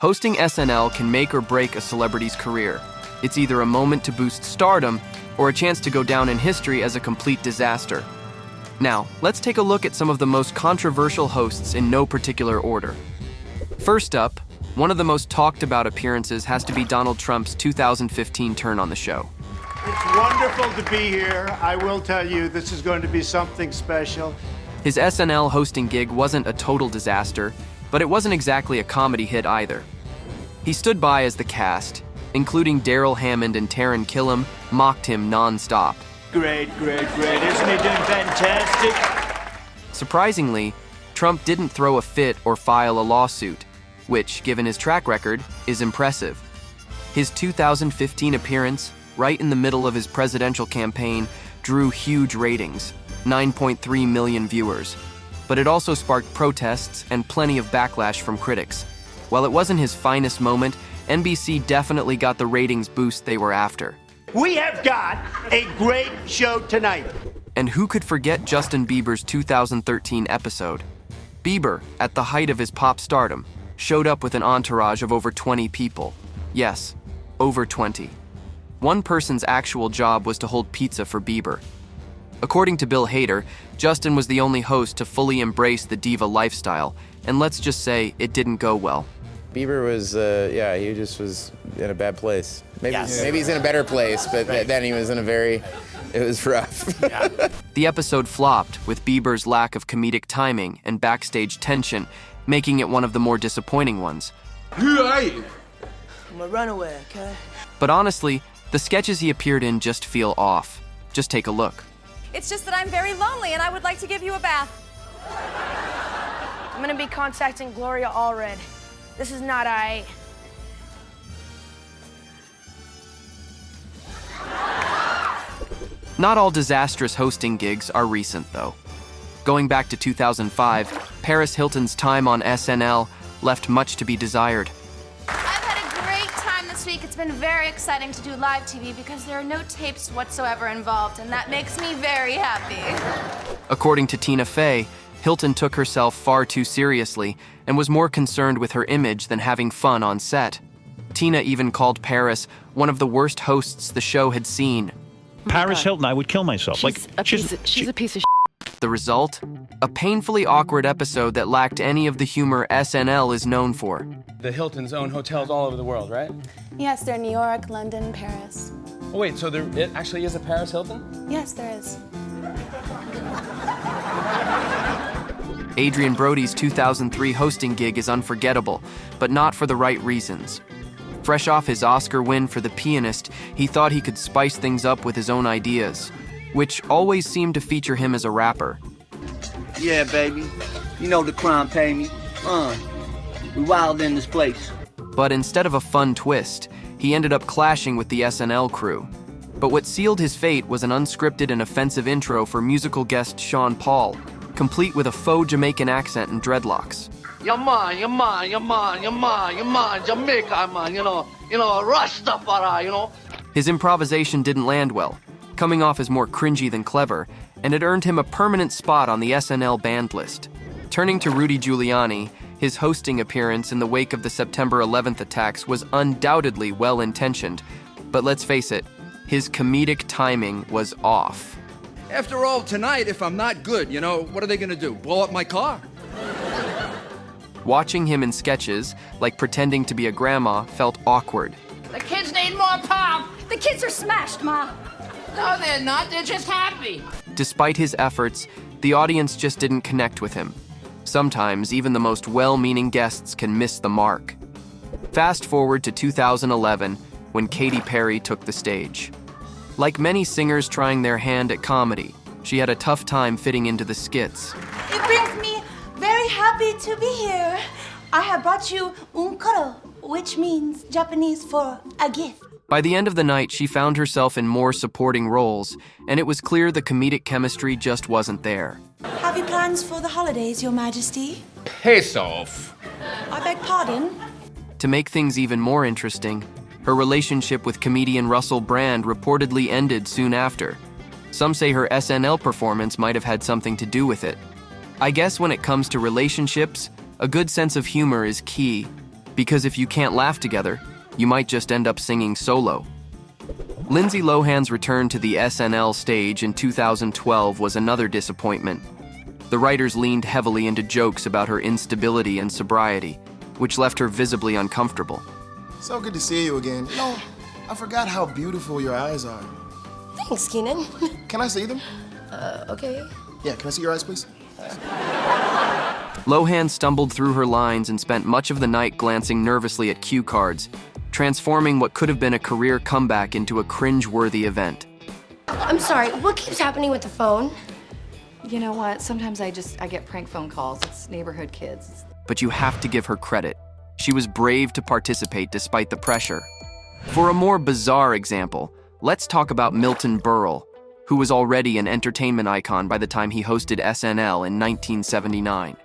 Hosting SNL can make or break a celebrity's career. It's either a moment to boost stardom or a chance to go down in history as a complete disaster. Now, let's take a look at some of the most controversial hosts in no particular order. First up, one of the most talked about appearances has to be Donald Trump's 2015 turn on the show. It's wonderful to be here. I will tell you, this is going to be something special. His SNL hosting gig wasn't a total disaster, but it wasn't exactly a comedy hit either. He stood by as the cast, including Daryl Hammond and Taran Killam, mocked him non-stop. Great. Isn't he doing fantastic? Surprisingly, Trump didn't throw a fit or file a lawsuit, which, given his track record, is impressive. His 2015 appearance, right in the middle of his presidential campaign, drew huge ratings, 9.3 million viewers. But it also sparked protests and plenty of backlash from critics. While it wasn't his finest moment, NBC definitely got the ratings boost they were after. We have got a great show tonight. And who could forget Justin Bieber's 2013 episode? Bieber, at the height of his pop stardom, showed up with an entourage of over 20 people. Yes, over 20. One person's actual job was to hold pizza for Bieber. According to Bill Hader, Justin was the only host to fully embrace the diva lifestyle, and let's just say it didn't go well. Bieber was, he just was in a bad place. Maybe he's in a better place, but then he was it was rough. Yeah. The episode flopped, with Bieber's lack of comedic timing and backstage tension, making it one of the more disappointing ones. Who are you? I'm a runaway, okay? But honestly, the sketches he appeared in just feel off. Just take a look. It's just that I'm very lonely and I would like to give you a bath. I'm gonna be contacting Gloria Allred. This is not Not all disastrous hosting gigs are recent, though. Going back to 2005, Paris Hilton's time on SNL left much to be desired. I've had a great time this week. It's been very exciting to do live TV because there are no tapes whatsoever involved, and that makes me very happy. According to Tina Fey, Hilton took herself far too seriously and was more concerned with her image than having fun on set. Tina even called Paris one of the worst hosts the show had seen. Paris Hilton, I would kill myself. She's a piece of The result? A painfully awkward episode that lacked any of the humor SNL is known for. The Hiltons own hotels all over the world, right? Yes, they're New York, London, Paris. Oh, wait, so it actually is a Paris Hilton? Yes, there is. Adrian Brody's 2003 hosting gig is unforgettable, but not for the right reasons. Fresh off his Oscar win for The Pianist, he thought he could spice things up with his own ideas, which always seemed to feature him as a rapper. Yeah, baby. You know the crime pay me. We wild in this place. But instead of a fun twist, he ended up clashing with the SNL crew. But what sealed his fate was an unscripted and offensive intro for musical guest Sean Paul, complete with a faux Jamaican accent and dreadlocks. Jamaica, man, you know, Rastafari, His improvisation didn't land well, coming off as more cringy than clever, and it earned him a permanent spot on the SNL banned list. Turning to Rudy Giuliani, his hosting appearance in the wake of the September 11th attacks was undoubtedly well-intentioned, but let's face it, his comedic timing was off. After all, tonight, if I'm not good, what are they gonna do? Blow up my car? Watching him in sketches, like pretending to be a grandma, felt awkward. The kids need more pop. The kids are smashed, Ma. No, they're not. They're just happy. Despite his efforts, the audience just didn't connect with him. Sometimes, even the most well-meaning guests can miss the mark. Fast forward to 2011, when Katy Perry took the stage. Like many singers trying their hand at comedy, she had a tough time fitting into the skits. It brings me very happy to be here. I have brought you un koro, which means Japanese for a gift. By the end of the night, she found herself in more supporting roles, and it was clear the comedic chemistry just wasn't there. Have you plans for the holidays, Your Majesty? Piss off. I beg pardon? To make things even more interesting, her relationship with comedian Russell Brand reportedly ended soon after. Some say her SNL performance might have had something to do with it. I guess when it comes to relationships, a good sense of humor is key, Because if you can't laugh together, you might just end up singing solo. Lindsay Lohan's return to the SNL stage in 2012 was another disappointment. The writers leaned heavily into jokes about her instability and sobriety, which left her visibly uncomfortable. So good to see you again. You know, I forgot how beautiful your eyes are. Thanks, Keenan. Can I see them? Okay. Yeah, can I see your eyes, please? Lohan stumbled through her lines and spent much of the night glancing nervously at cue cards, transforming what could have been a career comeback into a cringe-worthy event. I'm sorry, what keeps happening with the phone? You know what? Sometimes I get prank phone calls. It's neighborhood kids. But you have to give her credit. She was brave to participate despite the pressure. For a more bizarre example, let's talk about Milton Berle, who was already an entertainment icon by the time he hosted SNL in 1979.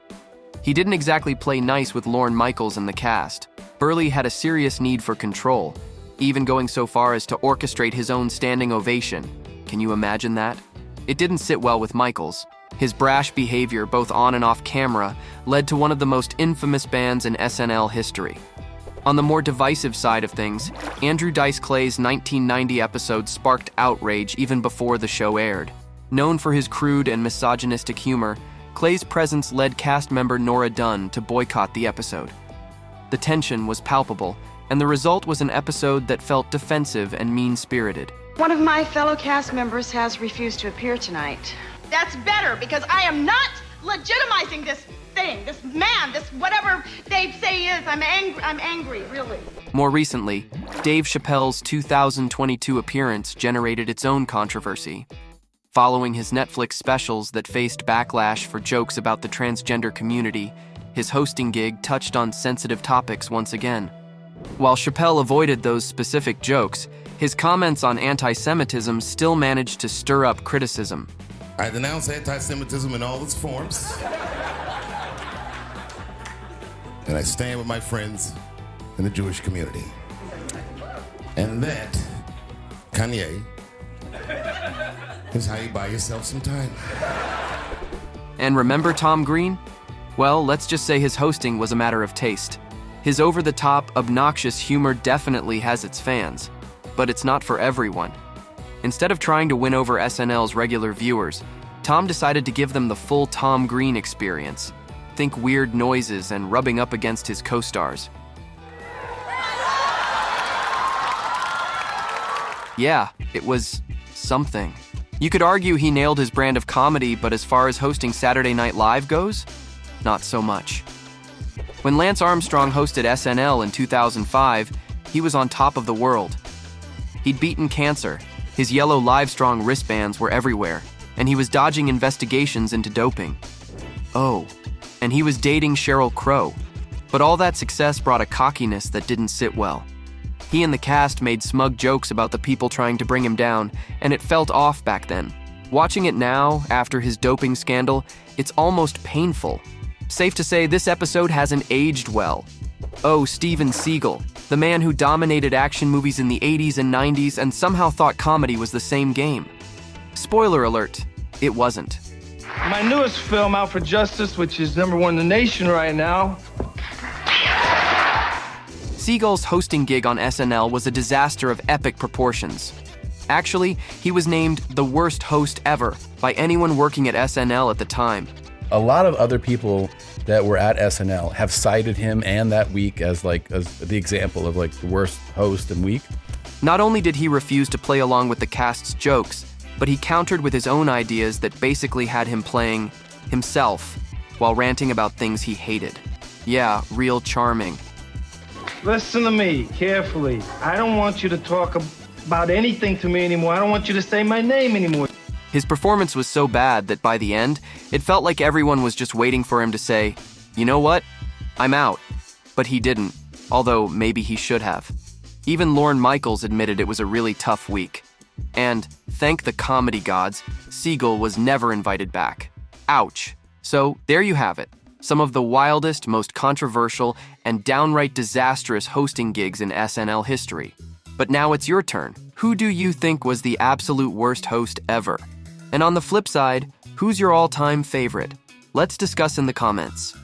He didn't exactly play nice with Lorne Michaels and the cast. Berle had a serious need for control, even going so far as to orchestrate his own standing ovation. Can you imagine that? It didn't sit well with Michaels. His brash behavior, both on and off camera, led to one of the most infamous bans in SNL history. On the more divisive side of things, Andrew Dice Clay's 1990 episode sparked outrage even before the show aired. Known for his crude and misogynistic humor, Clay's presence led cast member Nora Dunn to boycott the episode. The tension was palpable, and the result was an episode that felt defensive and mean-spirited. One of my fellow cast members has refused to appear tonight. That's better, because I am not legitimizing this thing, this man, this whatever they say he is. I'm angry, really. More recently, Dave Chappelle's 2022 appearance generated its own controversy. Following his Netflix specials that faced backlash for jokes about the transgender community, his hosting gig touched on sensitive topics once again. While Chappelle avoided those specific jokes, his comments on anti-Semitism still managed to stir up criticism. I denounce anti-Semitism in all its forms. And I stand with my friends in the Jewish community. And that, Kanye, is how you buy yourself some time. And remember Tom Green? Well, let's just say his hosting was a matter of taste. His over-the-top, obnoxious humor definitely has its fans, but it's not for everyone. Instead of trying to win over SNL's regular viewers, Tom decided to give them the full Tom Green experience. Think weird noises and rubbing up against his co-stars. Yeah, it was something. You could argue he nailed his brand of comedy, but as far as hosting Saturday Night Live goes, not so much. When Lance Armstrong hosted SNL in 2005, he was on top of the world. He'd beaten cancer, his yellow Livestrong wristbands were everywhere, and he was dodging investigations into doping. Oh, and he was dating Sheryl Crow. But all that success brought a cockiness that didn't sit well. He and the cast made smug jokes about the people trying to bring him down, and it felt off back then. Watching it now, after his doping scandal, it's almost painful. Safe to say this episode hasn't aged well. Oh, Steven Seagal, the man who dominated action movies in the 80s and 90s and somehow thought comedy was the same game. Spoiler alert, it wasn't. My newest film, Out for Justice, which is #1 in the nation right now. Seagal's hosting gig on SNL was a disaster of epic proportions. Actually, he was named the worst host ever by anyone working at SNL at the time. A lot of other people that were at SNL have cited him and that week as the example of the worst host and week. Not only did he refuse to play along with the cast's jokes, but he countered with his own ideas that basically had him playing himself while ranting about things he hated. Yeah, real charming. Listen to me carefully. I don't want you to talk about anything to me anymore. I don't want you to say my name anymore. His performance was so bad that by the end, it felt like everyone was just waiting for him to say, "You know what? I'm out." But he didn't, although maybe he should have. Even Lorne Michaels admitted it was a really tough week. And, thank the comedy gods, Seagal was never invited back. Ouch. So, there you have it. Some of the wildest, most controversial, and downright disastrous hosting gigs in SNL history. But now it's your turn. Who do you think was the absolute worst host ever? And on the flip side, who's your all-time favorite? Let's discuss in the comments.